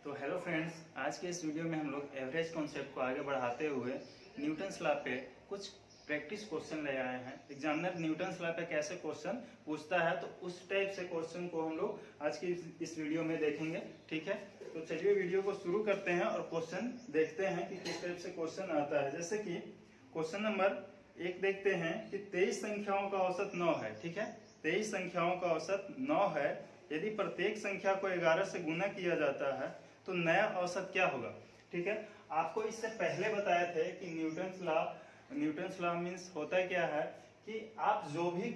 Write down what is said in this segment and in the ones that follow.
तो hello friends, आज के इस वीडियो में हम लोग एवरेज कॉन्सेप्ट को आगे बढ़ाते हुए न्यूटन्स लॉ पे कुछ प्रैक्टिस क्वेश्चन ले आए हैं। एग्जामिनर न्यूटन्स लॉ पे कैसे क्वेश्चन पूछता है तो उस टाइप से क्वेश्चन को हम लोग आज की इस वीडियो में देखेंगे। ठीक है, तो चलिए वीडियो को शुरू करते हैं और क्वेश्चन देखते हैं कि किस टाइप से क्वेश्चन आता है। जैसे कि क्वेश्चन नंबर 1 देखते हैं कि 23 संख्याओं का औसत 9 है। ठीक है, 23 संख्याओं का औसत 9 है। यदि प्रत्येक संख्या को 11 से गुना किया जाता है तो नया औसत क्या होगा। ठीक है, आपको इससे पहले बताए थे कि न्यूटन्स लॉ मीन्स होता क्या है कि आप जो भी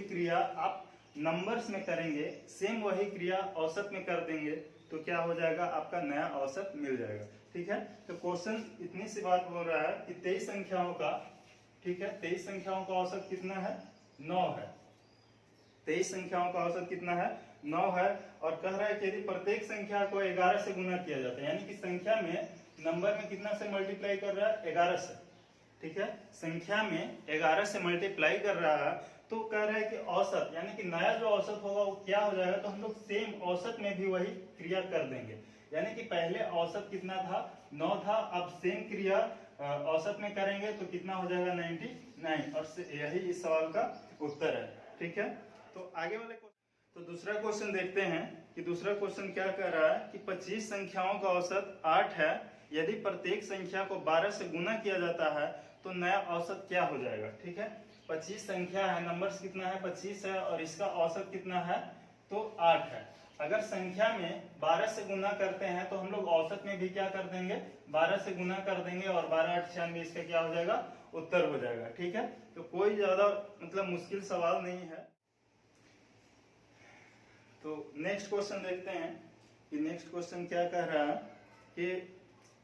क्रिया आप नंबर्स में करेंगे, सेम वही क्रिया औसत में कर देंगे तो क्या हो जाएगा, आपका नया औसत मिल जाएगा। ठीक है, तो क्वेश्चन इतनी सी बात बोल रहा है कि 23 संख्याओं का, ठीक है, 23 संख्याओं का औसत कितना है, 9 है। 23 संख्याओं का औसत कितना है, 9 है। और कह रहा है कि यदि प्रत्येक संख्या को 11 से गुना किया जाता है, यानी कि संख्या में नंबर में कितना से मल्टीप्लाई कर रहा है, 11 से। ठीक है, संख्या में 11 से मल्टीप्लाई कर रहा है तो कह रहा है कि औसत यानी कि नया जो औसत होगा वो क्या हो जाएगा, तो हम लोग सेम औसत में भी वही क्रिया कर देंगे। यानी कि पहले औसत कितना था, 9 था, अब सेम क्रिया औसत में करेंगे तो कितना हो जाएगा, 99। और यही इस सवाल का उत्तर है। ठीक है, तो आगे वाले तो दूसरा क्वेश्चन देखते हैं कि दूसरा क्वेश्चन क्या कह रहा है कि 25 संख्याओं का औसत 8 है। यदि प्रत्येक संख्या को 12 से गुना किया जाता है तो नया औसत क्या हो जाएगा। ठीक है, 25 संख्या है, नंबर्स कितना है, 25 है और इसका औसत कितना है, तो 8 है। अगर संख्या में 12 से गुना करते हैं तो हम लोग औसत में भी क्या कर देंगे, 12 से गुना कर देंगे और 12 8 96 इसका क्या हो जाएगा, उत्तर हो जाएगा। ठीक है, तो कोई ज्यादा मुश्किल सवाल नहीं है। तो नेक्स्ट क्वेश्चन देखते हैं कि नेक्स्ट क्वेश्चन क्या कह रहा है कि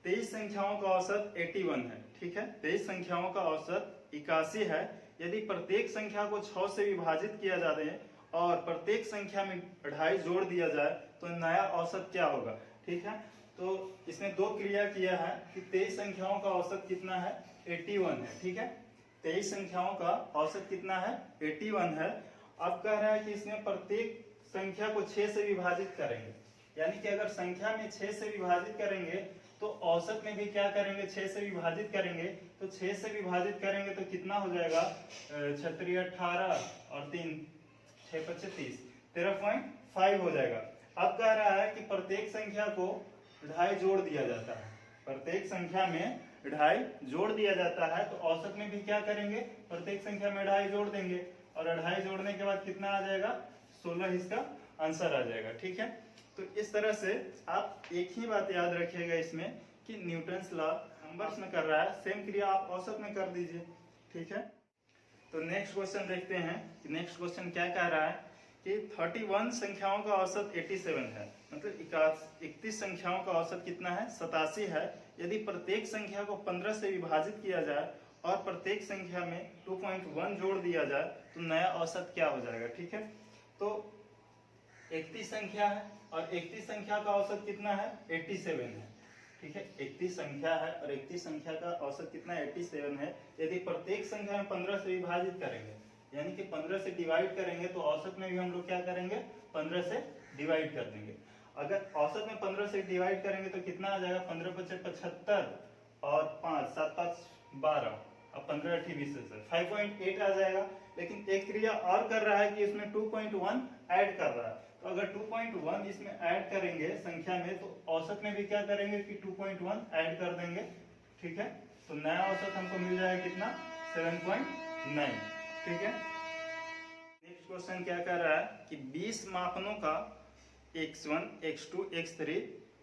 23 संख्याओं का औसत 81 है। ठीक है, 23 संख्याओं का औसत 81 है। यदि प्रत्येक संख्या को 6 से विभाजित किया जाए और प्रत्येक संख्या में 2.5 जोड़ दिया जाए तो नया औसत क्या होगा। ठीक है, तो इसमें दो क्रिया किया है कि 23 संख्याओं का औसत कितना है, 81 है। ठीक है, 23 संख्याओं का औसत कितना है, 81 है। अब कह रहा है कि इसमें प्रत्येक संख्या को 6 से विभाजित करेंगे, यानी कि अगर संख्या में 6 से विभाजित करेंगे तो औसत में भी क्या करेंगे, 6 से विभाजित करेंगे। तो 6 से विभाजित करेंगे तो कितना हो जाएगा, 6 18 और 3 6 5 30 13.5 हो जाएगा। अब कह रहा है कि प्रत्येक संख्या को 2.5 जोड़ दिया जाता है, प्रत्येक संख्या में 2.5 जोड़ दिया जाता है तो औसत में भी क्या करेंगे, प्रत्येक संख्या में 2.5 जोड़ देंगे और 2.5 जोड़ने के बाद कितना आ जाएगा, 16 इसका आंसर आ जाएगा। ठीक है, तो इस तरह से आप एक ही बात याद रखिएगा इसमें कि न्यूटन्स लॉ नंबर्स में कर रहा है, सेम क्रिया आप औसत में कर दीजिए। ठीक है, तो नेक्स्ट क्वेश्चन देखते हैं कि नेक्स्ट क्वेश्चन क्या कह रहा है कि 31 संख्याओं का औसत 87 है, मतलब 31 संख्याओं का औसत कितना है, 87 है। यदि प्रत्येक संख्या को 15 से विभाजित किया जाए और प्रत्येक संख्या में 2.1 जोड़ दिया जाए तो नया औसत क्या हो जाएगा। ठीक है, तो 31 संख्या है और 31 संख्या का औसत कितना है, 87 है। ठीक है, 31 संख्या है और 31 संख्या का औसत कितना है, 87 है। यदि प्रत्येक संख्या में 15 से विभाजित करेंगे, यानी कि 15 से डिवाइड करेंगे तो औसत में भी हम लोग क्या करेंगे, 15 से डिवाइड कर देंगे। अगर औसत में 15 से डिवाइड करेंगे तो कितना आ जाएगा, 15 5 75 और 5 7 5 12 और 15 8 20 से 5.8 आ जाएगा। लेकिन एक क्रिया और कर रहा है कि इसमें 2.1 ऐड कर रहा है, तो अगर 2.1 इसमें ऐड करेंगे संख्या में तो औसत में भी क्या करेंगे कि 2.1 ऐड कर देंगे। ठीक है, तो नया औसत हमको मिल जाएगा कितना, 7.9। ठीक है, नेक्स्ट क्वेश्चन क्या कर रहा है कि 20 मापनों का x1 x2 x3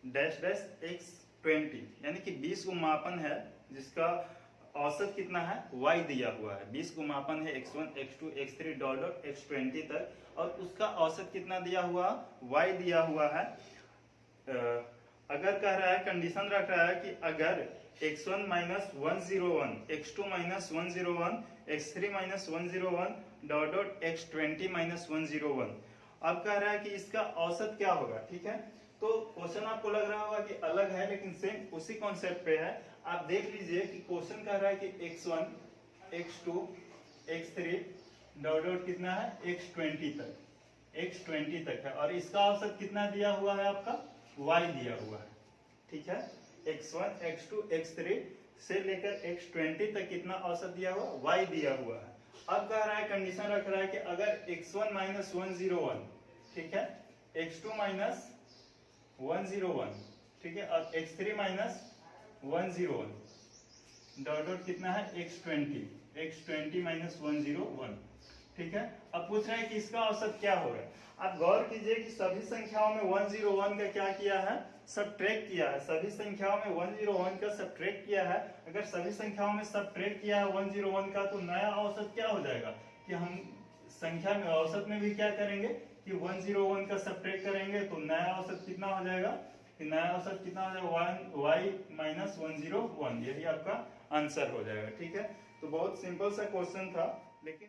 dash dash x20, यानी कि 20 को मापन है जिसका औसत कितना है, y दिया हुआ है। 20 को मापन है x1 x2 x3 dot dot x20 तक और उसका औसत कितना दिया हुआ, y दिया हुआ है। अगर कह रहा है, कंडीशन रख रहा है कि अगर x1 minus 101 x2 minus 101 x3 minus 101 dot dot x20 minus 101, अब कह रहा है कि इसका औसत क्या होगा। ठीक है, तो क्वेश्चन आपको लग रहा होगा कि अलग है लेकिन सेम उसी कॉन्सेप्ट पे है। आप देख लीजिए कि क्वेश्चन कह रहा है कि x1 x2 x3 dot dot कितना है, x20 तक है और इसका औसत कितना दिया हुआ है आपका y दिया हुआ है, ठीक है। x1 x2 x3 से लेकर x20 तक कितना औसत दिया हुआ, y दिया हुआ है। अब कह रहा है, कंडीशन रख रहा है कि अगर x1 माइनस 101, ठीक है, x2 माइनस 101, ठीक है, और x3 माइनस 101 डॉट डॉट कितना है x20 माइनस 101, ठीक है। अब पूछ रहे हैं कि इसका औसत क्या होगा। आप गौर कीजिए कि सभी संख्याओं में 101 का क्या किया है, सबट्रैक्ट किया है। सभी संख्याओं में 101 का सबट्रैक्ट किया है। अगर सभी संख्याओं में सबट्रैक्ट किया है 101 का, तो नया औसत क्या हो जाएगा कि हम संख्या में औसत में भी क्या करेंगे कि 101 का सबट्रैक्ट करेंगे, तो नया औसत कितना हो जाएगा, कि नया औसत कितना हो जाएगा, y माइनस 101। यही आपका आंसर हो जाएगा, ठीक है। तो बहुत सिंपल सा क्वेश्चन था। लेकिन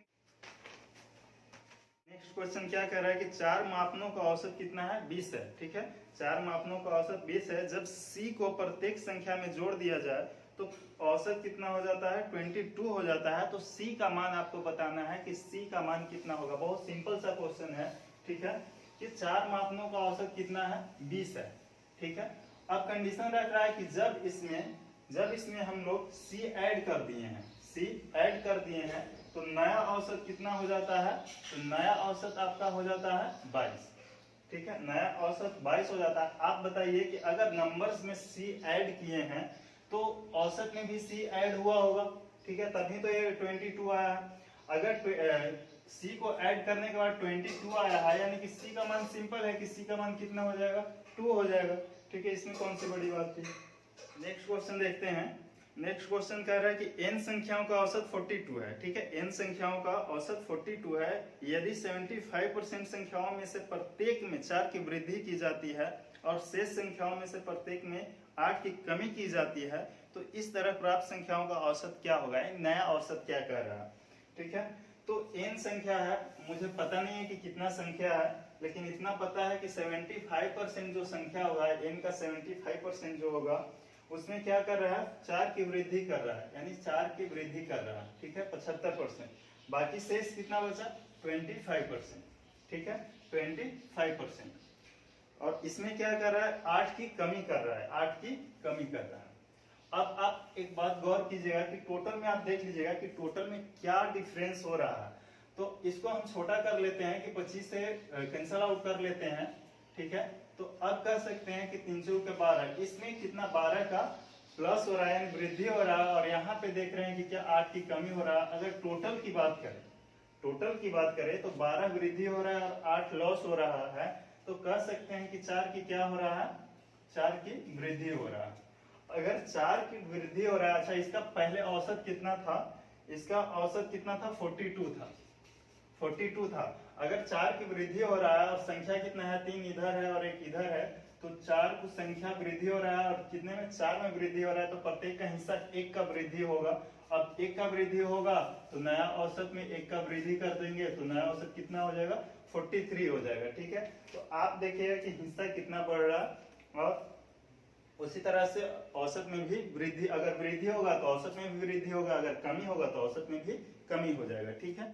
नेक्स्ट क्वेश्चन क्या कह रहा है कि 4 मापनों का औसत कितना है, 20 है, ठीक है। 4 मापनों का औसत 20 है। जब c को प्रत्येक संख्या में जोड़ दिया जाए तो औसत कितना हो जाता है, 22 हो जाता है। तो c का मान आपको बताना है कि c का मान कितना होगा। बहुत सिंपल सा क्वेश्चन है, ठीक है, कि 4 मापनों का औसत कितना है, 20 है, ठीक है। अब कंडीशन रख रहा है कि जब इसमें हम लोग c ऐड कर दिए हैं, c ऐड कर दिए हैं, तो नया औसत कितना हो जाता है, तो नया औसत आपका हो जाता है 22, ठीक है। नया औसत 22 हो जाता है। आप बताइए कि अगर नंबर्स में c ऐड किए हैं तो औसत में भी c ऐड हुआ होगा, ठीक है, तभी तो ये 22 आया है। अगर c को ऐड करने के बाद 22 आया है, यानी कि c का मान सिंपल है कि c का मान कितना हो जाएगा, 2 हो जाएगा, ठीक है। इसमें कौन सी बड़ी बात थी। नेक्स्ट क्वेश्चन देखते हैं। नेक्स्ट क्वेश्चन कह रहा है कि n संख्याओं का औसत 42 है, ठीक है। n संख्याओं का औसत 42 है। यदि 75% संख्याओं में से प्रत्येक में 4 की वृद्धि की जाती है और शेष संख्याओं में से प्रत्येक में 8 की कमी की जाती है, तो इस तरह प्राप्त संख्याओं का औसत क्या होगा। नया औसत क्या कह रहा है, ठीक है। तो n संख्या है, मुझे पता नहीं है कि कितना संख्या है, लेकिन इतना पता है कि 75% जो संख्या होगा, n का 75% जो होगा, उसमें क्या कर रहा है, 4 की वृद्धि कर रहा है, यानी 4 की वृद्धि कर रहा है, ठीक है, 75%। बाकी शेष कितना बचा, 25%, ठीक है, 25%। और इसमें क्या कर रहा है, 8 की कमी कर रहा है, 8 की कमी कर रहा है। अब आप एक बात गौर कीजिएगा कि टोटल में आप देख लीजिएगा कि टोटल में क्या डिफरेंस हो रहा है। तो इसको हम छोटा कर लेते हैं कि 25 से कैंसल आउट कर लेते हैं, ठीक है। तो अब कह सकते हैं कि 3 चौक 12, इसमें कितना 12 का प्लस हो रहा है, यानी वृद्धि हो रहा है। और यहाँ पे देख रहे हैं कि क्या 8 की कमी हो रहा है। अगर टोटल की बात करें तो 12 वृद्धि हो रहा है और 8 लॉस हो रहा है, तो कह सकते हैं कि 4 की क्या हो रहा है, 4 की वृद्धि हो रहा है। अगर 4 की वृद्धि हो रहा है, अच्छा इसका पहले औसत कितना था, इसका औसत कितना था, 42 था। अगर 4 की वृद्धि हो रहा है और संख्या कितना है, 3 इधर है और 1 इधर है, तो 4 को संख्या वृद्धि हो रहा है और कितने में, 4 में वृद्धि हो रहा है, तो प्रत्येक का हिस्सा 1 का वृद्धि होगा। अब 1 का वृद्धि होगा तो नया औसत में 1 का वृद्धि कर देंगे, तो नया औसत कितना हो जाएगा, 43 हो जाएगा, ठीक है। तो आप देखिएगा कि हिस्सा कितना बढ़ रहा है। और उसी तरह से औसत में भी वृद्धि, अगर वृद्धि होगा तो औसत में भी वृद्धि होगा, अगर कमी होगा तो औसत में भी कमी हो जाएगा, ठीक है।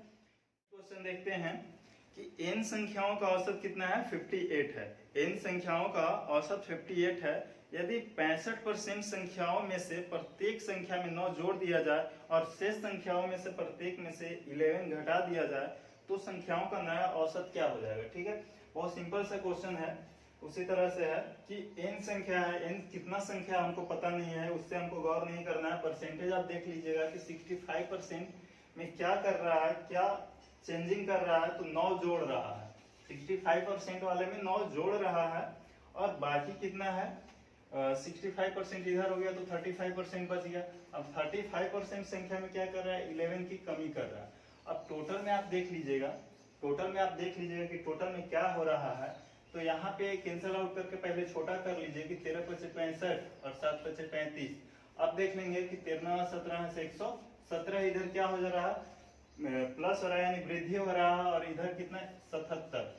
क्वेश्चन देखते हैं कि n संख्याओं का औसत कितना है, 58 है। n संख्याओं का औसत 58 है। यदि 65% संख्याओं में से प्रत्येक संख्या में 9 जोड़ दिया जाए और शेष संख्याओं में से प्रत्येक में से 11 घटा दिया जाए, तो संख्याओं का नया औसत क्या हो जाएगा, ठीक है। बहुत सिंपल सा क्वेश्चन है। उसी तरह से है कि n संख्या है, n कितना संख्या हमको पता नहीं है, उससे हमको गौर नहीं करना है। परसेंटेज आप देख लीजिएगा कि 65% में क्या कर रहा है, क्या चेंजिंग कर रहा है, तो 9 जोड़ रहा है। 65% वाले में 9 जोड़ रहा है और बाकी कितना है, 65% इधर हो गया तो 35% बच गया। अब 35% संख्या में क्या कर रहा है, 11 की कमी कर रहा है। अब टोटल में आप देख लीजिएगा कि टोटल में क्या हो रहा है। तो यहाँ पे कैंसिल आउट करके पहले छोटा कर लीजिए कि 13 पचे 65 और 7 पचे 35। अब देख लेंगे कि 13 17 से 117, इधर क्या हो जा रहा है, प्लस हो रहा है, यानी वृद्धि हो रहा है। और इधर कितना 77,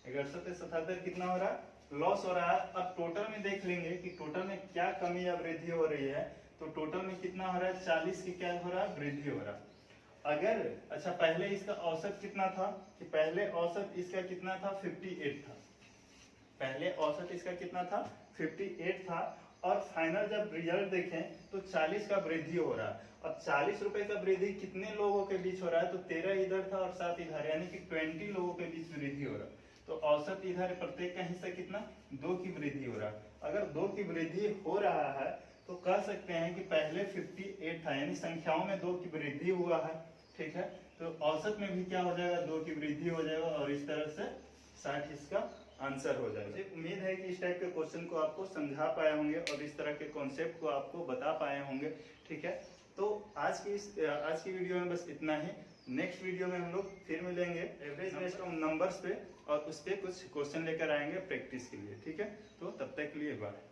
61 से 77 कितना हो रहा है, लॉस हो रहा है। अब टोटल में देख लेंगे कि टोटल में क्या कमी या वृद्धि हो रही है। तो टोटल में कितना हो रहा है, 40 की क्या हो रहा है, वृद्धि हो रहा है। अगर अच्छा पहले इसका औसत कितना था, कि पहले औसत इसका कितना था, 58 था, पहले औसत इसका कितना था 58 था, और फाइनल जब रिजल्ट देखें तो 40 का वृद्धि हो रहा है। अब 40 रुपए का वृद्धि कितने लोगों के बीच हो रहा है, तो 13 इधर था और 7 इधर, यानी कि 20 लोगों के बीच वृद्धि हो रहा है। तो औसत इधर प्रत्येक का हिस्सा कितना 2 की वृद्धि हो रहा है। अगर 2 की वृद्धि हो रहा है तो कह सकते हैं कि पहले 58 था, यानी संख्याओं में 2 की वृद्धि हुआ है, ठीक है। तो औसत में भी क्या हो जाएगा 2 की वृद्धि हो जाएगा, और इस तरह से 60 इसका आंसर हो जाएगा। मुझे उम्मीद है कि इस टाइप के क्वेश्चन को आपको समझा पाए होंगे और इस तरह के कॉन्सेप्ट को आपको बता पाए होंगे, ठीक है। तो आज की वीडियो में बस इतना ही। नेक्स्ट वीडियो में हम लोग फिर मिलेंगे एवरेज बेस्ड ऑन नंबर्स पे, और उस पर कुछ क्वेश्चन लेकर आएंगे प्रैक्टिस के लिए, ठीक है। तो तब तक के लिए बाय।